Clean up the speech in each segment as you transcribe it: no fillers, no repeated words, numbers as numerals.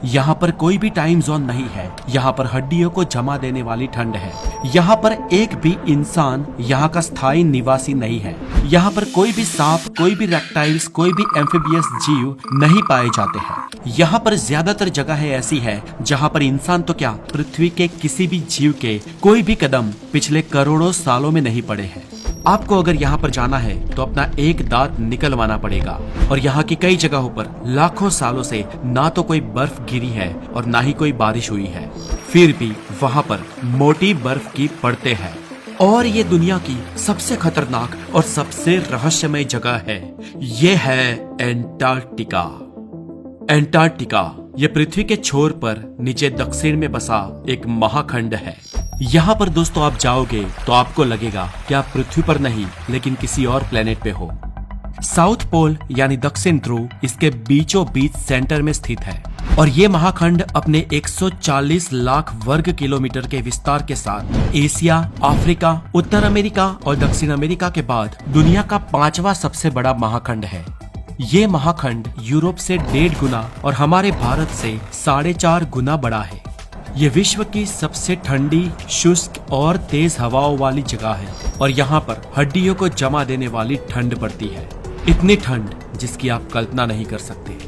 यहाँ पर कोई भी टाइम जोन नहीं है। यहाँ पर हड्डियों को जमा देने वाली ठंड है। यहाँ पर एक भी इंसान यहाँ का स्थायी निवासी नहीं है। यहाँ पर कोई भी सांप, कोई भी रेप्टाइल्स, कोई भी एम्फीबियस जीव नहीं पाए जाते हैं। यहाँ पर ज्यादातर जगह ऐसी है जहाँ पर इंसान तो क्या, पृथ्वी के किसी भी जीव के कोई भी कदम पिछले करोड़ों सालों में नहीं पड़े हैं। आपको अगर यहाँ पर जाना है तो अपना एक दांत निकलवाना पड़ेगा। और यहाँ की कई जगहों पर लाखों सालों से ना तो कोई बर्फ गिरी है और ना ही कोई बारिश हुई है, फिर भी वहाँ पर मोटी बर्फ की परतें हैं। और ये दुनिया की सबसे खतरनाक और सबसे रहस्यमय जगह है, ये है एंटार्क्टिका। एंटार्क्टिका ये पृथ्वी के छोर पर नीचे दक्षिण में बसा एक महाखंड है। यहाँ पर दोस्तों आप जाओगे तो आपको लगेगा कि आप पृथ्वी पर नहीं लेकिन किसी और प्लेनेट पे हो। साउथ पोल यानी दक्षिण ध्रुव इसके बीचों बीच सेंटर में स्थित है। और ये महाखंड अपने 140 लाख वर्ग किलोमीटर के विस्तार के साथ एशिया, अफ्रीका, उत्तर अमेरिका और दक्षिण अमेरिका के बाद दुनिया का 5वां सबसे बड़ा महाखंड है। ये महाखंड यूरोप से 1.5 गुना और हमारे भारत से 4.5 गुना बड़ा है। ये विश्व की सबसे ठंडी, शुष्क और तेज हवाओं वाली जगह है और यहाँ पर हड्डियों को जमा देने वाली ठंड पड़ती है। इतनी ठंड जिसकी आप कल्पना नहीं कर सकते।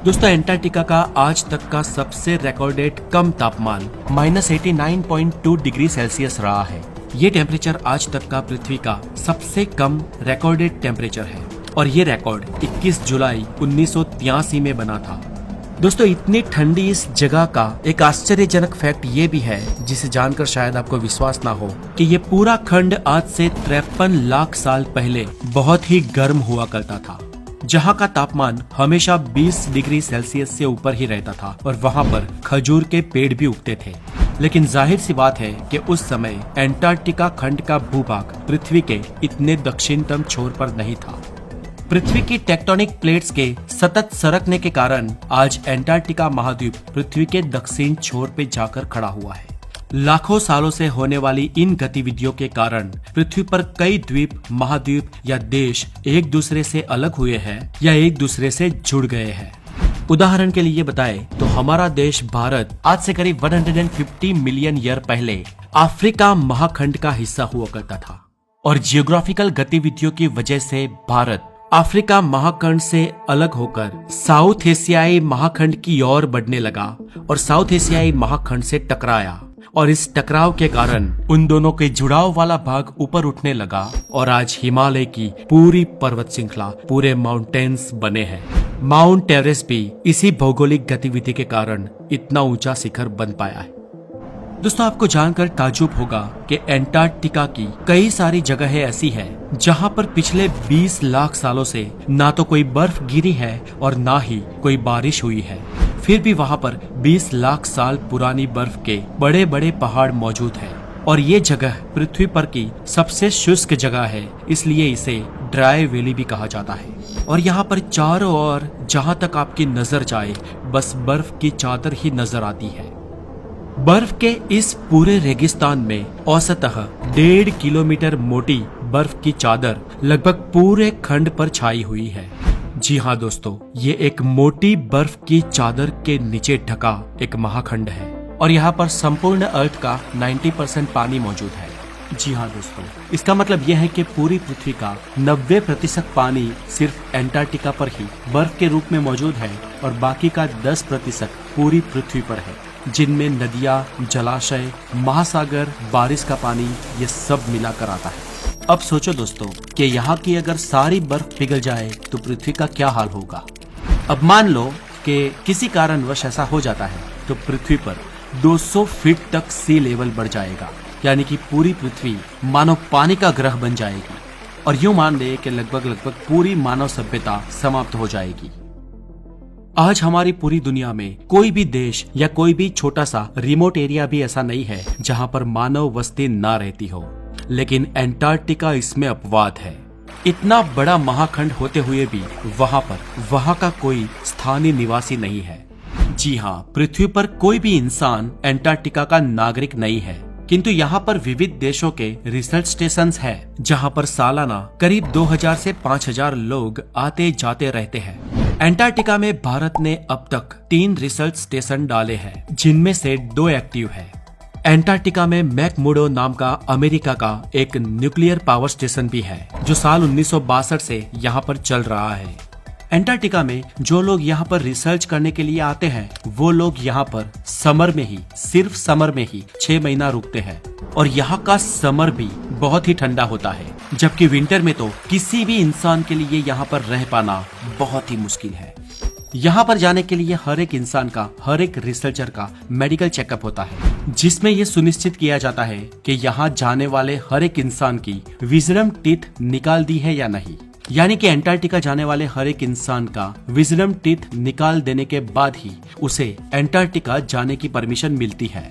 दोस्तों एंटार्क्टिका का आज तक का सबसे रिकॉर्डेड कम तापमान -89.2 डिग्री सेल्सियस रहा है। ये टेम्परेचर आज तक का पृथ्वी का सबसे कम रिकॉर्डेड टेम्परेचर है और ये रिकॉर्ड 21 जुलाई 1983 में बना था। दोस्तों इतनी ठंडी इस जगह का एक आश्चर्यजनक फैक्ट ये भी है, जिसे जानकर शायद आपको विश्वास ना हो, कि ये पूरा खंड आज से 53 लाख साल पहले बहुत ही गर्म हुआ करता था, जहाँ का तापमान हमेशा 20 डिग्री सेल्सियस से ऊपर ही रहता था और वहाँ पर खजूर के पेड़ भी उगते थे। लेकिन जाहिर सी बात है कि उस समय एंटार्क्टिका खंड का भूभाग पृथ्वी के इतने दक्षिणतम छोर पर नहीं था। पृथ्वी की टेक्टोनिक प्लेट्स के सतत सरकने के कारण आज एंटार्क्टिका महाद्वीप पृथ्वी के दक्षिण छोर पे जाकर खड़ा हुआ है। लाखों सालों से होने वाली इन गतिविधियों के कारण पृथ्वी पर कई द्वीप, महाद्वीप या देश एक दूसरे से अलग हुए हैं या एक दूसरे से जुड़ गए हैं। उदाहरण के लिए बताएं तो हमारा देश भारत आज से करीब 150 मिलियन ईयर पहले अफ्रीका महाखंड का हिस्सा हुआ करता था और जियोग्राफिकल गतिविधियों की वजह से भारत अफ्रीका महाखंड से अलग होकर साउथ एशियाई महाखंड की ओर बढ़ने लगा और साउथ एशियाई महाखंड से टकराया और इस टकराव के कारण उन दोनों के जुड़ाव वाला भाग ऊपर उठने लगा और आज हिमालय की पूरी पर्वत श्रृंखला, पूरे माउंटेन्स बने हैं। माउंट एवरेस्ट भी इसी भौगोलिक गतिविधि के कारण इतना ऊंचा शिखर बन पाया है। दोस्तों आपको जानकर ताज्जुब होगा कि एंटार्क्टिका की कई सारी जगहें ऐसी हैं जहां पर पिछले 20 लाख सालों से ना तो कोई बर्फ गिरी है और ना ही कोई बारिश हुई है, फिर भी वहां पर 20 लाख साल पुरानी बर्फ के बड़े बड़े पहाड़ मौजूद हैं और ये जगह पृथ्वी पर की सबसे शुष्क जगह है, इसलिए इसे ड्राई वैली भी कहा जाता है। और यहाँ पर चारों ओर जहाँ तक आपकी नजर जाए बस बर्फ की चादर ही नजर आती है। बर्फ के इस पूरे रेगिस्तान में औसतः 1.5 किलोमीटर मोटी बर्फ की चादर लगभग पूरे खंड पर छाई हुई है। जी हाँ दोस्तों, ये एक मोटी बर्फ की चादर के नीचे ढका एक महाखंड है और यहाँ पर संपूर्ण अर्थ का 90% पानी मौजूद है। जी हाँ दोस्तों, इसका मतलब यह है कि पूरी पृथ्वी का 90% पानी सिर्फ एंटार्क्टिका पर ही बर्फ के रूप में मौजूद है और बाकी का 10% पूरी पृथ्वी पर है, जिनमें नदियाँ, जलाशय, महासागर, बारिश का पानी ये सब मिलाकर आता है। अब सोचो दोस्तों कि यहाँ की अगर सारी बर्फ पिघल जाए तो पृथ्वी का क्या हाल होगा। अब मान लो कि किसी कारणवश ऐसा हो जाता है तो पृथ्वी पर 200 फीट तक सी लेवल बढ़ जाएगा, यानी कि पूरी पृथ्वी मानो पानी का ग्रह बन जाएगी और यूं मान ले कि लगभग पूरी मानव सभ्यता समाप्त हो जाएगी। आज हमारी पूरी दुनिया में कोई भी देश या कोई भी छोटा सा रिमोट एरिया भी ऐसा नहीं है जहां पर मानव बस्ती ना रहती हो, लेकिन एंटार्क्टिका इसमें अपवाद है। इतना बड़ा महाखंड होते हुए भी वहां का कोई स्थानीय निवासी नहीं है। जी हाँ, पृथ्वी पर कोई भी इंसान एंटार्क्टिका का नागरिक नहीं है, किंतु यहाँ पर विविध देशों के रिसर्च स्टेशन हैं, जहाँ पर सालाना करीब 2000 से 5000 लोग आते जाते रहते हैं। एंटार्क्टिका में भारत ने अब तक 3 रिसर्च स्टेशन डाले हैं, जिनमें से 2 एक्टिव है। एंटार्क्टिका में मैकमुर्डो नाम का अमेरिका का एक न्यूक्लियर पावर स्टेशन भी है, जो साल 1962 से यहाँ पर चल रहा है। एंटार्क्टिका में जो लोग यहाँ पर रिसर्च करने के लिए आते हैं, वो लोग यहाँ पर समर में ही, सिर्फ समर में ही 6 महीना रुकते हैं, और यहाँ का समर भी बहुत ही ठंडा होता है, जबकि विंटर में तो किसी भी इंसान के लिए यहाँ पर रह पाना बहुत ही मुश्किल है। यहाँ पर जाने के लिए हर एक इंसान का, हर एक रिसर्चर का मेडिकल चेकअप होता है, जिसमें ये सुनिश्चित किया जाता है कि यहाँ जाने वाले हर एक इंसान की विजडम टीथ निकाल दी है या नहीं। यानी कि एंटार्क्टिका जाने वाले हर एक इंसान का विजडम टीथ निकाल देने के बाद ही उसे एंटार्क्टिका जाने की परमिशन मिलती है।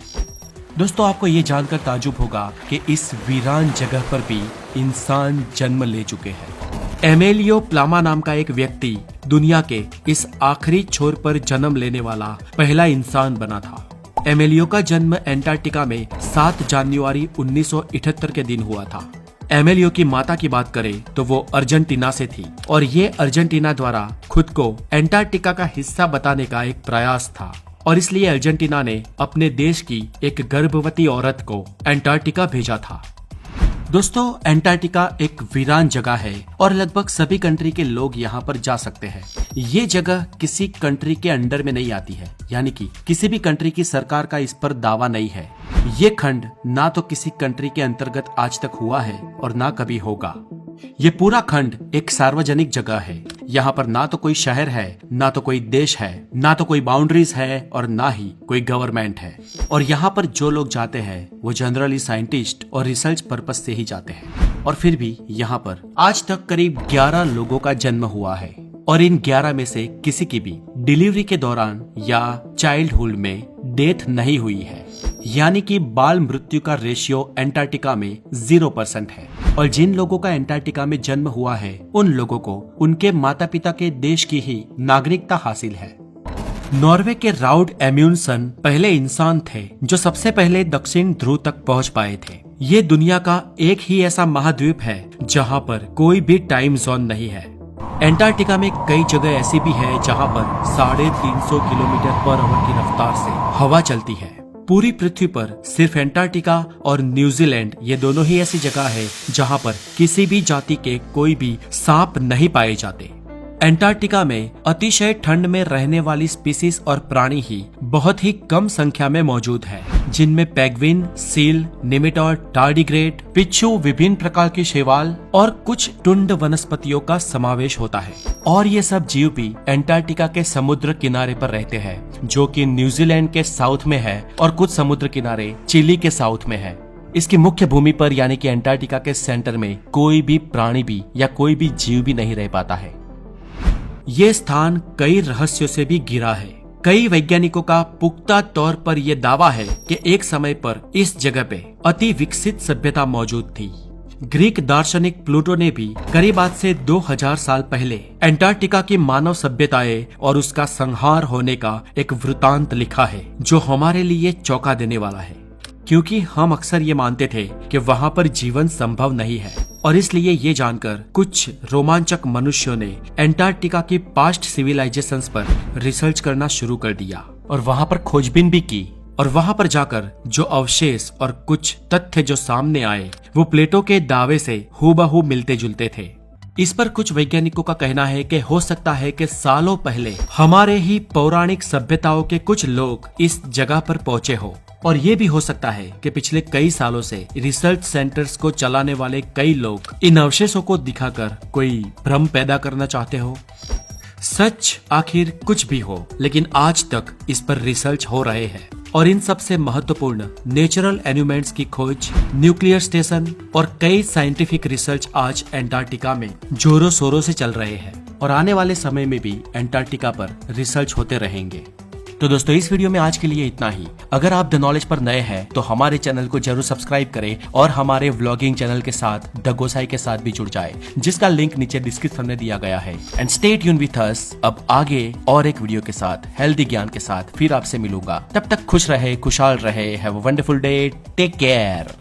दोस्तों, आपको ये जानकर ताजुब होगा कि इस वीरान जगह पर भी इंसान जन्म ले चुके हैं। एमेलियो प्लामा नाम का एक व्यक्ति दुनिया के इस आखिरी छोर पर जन्म लेने वाला पहला इंसान बना था। एमेलियो का जन्म एंटार्क्टिका में 7 जनवरी 1978 के दिन हुआ था। एमेलियो की माता की बात करें तो वो अर्जेंटीना से थी, और ये अर्जेंटीना द्वारा खुद को एंटार्क्टिका का हिस्सा बताने का एक प्रयास था, और इसलिए अर्जेंटीना ने अपने देश की एक गर्भवती औरत को एंटार्क्टिका भेजा था। दोस्तों, एंटार्क्टिका एक वीरान जगह है और लगभग सभी कंट्री के लोग यहाँ पर जा सकते हैं। ये जगह किसी कंट्री के अंडर में नहीं आती है, यानी कि किसी भी कंट्री की सरकार का इस पर दावा नहीं है। ये खंड ना तो किसी कंट्री के अंतर्गत आज तक हुआ है और ना कभी होगा। ये पूरा खंड एक सार्वजनिक जगह है। यहाँ पर ना तो कोई शहर है, ना तो कोई देश है, ना तो कोई बाउंड्रीज है, और ना ही कोई गवर्नमेंट है। और यहाँ पर जो लोग जाते हैं वो जनरली साइंटिस्ट और रिसर्च पर्पस से ही जाते हैं। और फिर भी यहाँ पर आज तक करीब 11 लोगों का जन्म हुआ है, और इन 11 में से किसी की भी डिलीवरी के दौरान या चाइल्डहुड में डेथ नहीं हुई है। यानी कि बाल मृत्यु का रेशियो एंटार्क्टिका में 0% है। और जिन लोगों का एंटार्क्टिका में जन्म हुआ है, उन लोगों को उनके माता पिता के देश की ही नागरिकता हासिल है। नॉर्वे के राउड एम्यूनसन पहले इंसान थे जो सबसे पहले दक्षिण ध्रुव तक पहुंच पाए थे। ये दुनिया का एक ही ऐसा महाद्वीप है जहां पर कोई भी टाइम जोन नहीं है। एंटार्क्टिका में कई जगह ऐसी भी है जहां पर 350 किलोमीटर पर आवर की रफ्तार से हवा चलती है। पूरी पृथ्वी पर सिर्फ एंटार्क्टिका और न्यूजीलैंड, ये दोनों ही ऐसी जगह है जहां पर किसी भी जाति के कोई भी सांप नहीं पाए जाते। एंटार्क्टिका में अतिशय ठंड में रहने वाली स्पीसीज और प्राणी ही बहुत ही कम संख्या में मौजूद है, जिनमें penguin, seal, nematode, tardigrade, Picchu, विभिन्न प्रकार के शैवाल और कुछ टुंड वनस्पतियों का समावेश होता है। और ये सब जीव भी एंटार्क्टिका के समुद्र किनारे पर रहते हैं, जो कि न्यूजीलैंड के साउथ में है, और कुछ समुद्र किनारे चिली के साउथ में है। इसकी मुख्य भूमि पर यानी कि एंटार्क्टिका के सेंटर में कोई भी प्राणी भी या कोई भी जीव भी नहीं रह पाता है। ये स्थान कई रहस्यों से भी घिरा है। कई वैज्ञानिकों का पुख्ता तौर पर यह दावा है कि एक समय पर इस जगह पे अति विकसित सभ्यता मौजूद थी। ग्रीक दार्शनिक प्लूटो ने भी करीब आज से 2000 साल पहले एंटार्क्टिका की मानव सभ्यताएं और उसका संहार होने का एक वृतांत लिखा है, जो हमारे लिए चौंका देने वाला है, क्योंकि हम अक्सर ये मानते थे कि वहाँ पर जीवन संभव नहीं है। और इसलिए ये जानकर कुछ रोमांचक मनुष्यों ने एंटार्क्टिका की पास्ट सिविलाइजेशंस पर रिसर्च करना शुरू कर दिया और वहाँ पर खोजबीन भी की। और वहाँ पर जाकर जो अवशेष और कुछ तथ्य जो सामने आए, वो प्लेटो के दावे से हूबहू मिलते जुलते थे। इस पर कुछ वैज्ञानिकों का कहना है कि हो सकता है कि सालों पहले हमारे ही पौराणिक सभ्यताओं के कुछ लोग इस जगह पर पहुंचे हो। और ये भी हो सकता है कि पिछले कई सालों से रिसर्च सेंटर्स को चलाने वाले कई लोग इन अवशेषों को दिखाकर कोई भ्रम पैदा करना चाहते हो। सच आखिर कुछ भी हो, लेकिन आज तक इस पर रिसर्च हो रहे हैं। और इन सबसे महत्वपूर्ण नेचुरल एलिमेंट्स की खोज, न्यूक्लियर स्टेशन और कई साइंटिफिक रिसर्च आज एंटार्क्टिका में जोरों शोरों से चल रहे हैं। और आने वाले समय में भी एंटार्क्टिका पर रिसर्च होते रहेंगे। तो दोस्तों, इस वीडियो में आज के लिए इतना ही। अगर आप द नॉलेज पर नए हैं तो हमारे चैनल को जरूर सब्सक्राइब करें और हमारे व्लॉगिंग चैनल के साथ द गोसाई के साथ भी जुड़ जाए, जिसका लिंक नीचे डिस्क्रिप्शन में दिया गया है। And stay tune with us. अब आगे और एक वीडियो के साथ, हेल्दी ज्ञान के साथ फिर आपसे मिलूंगा। तब तक खुश रहे, खुशहाल रहे। Have a wonderful day. Take care.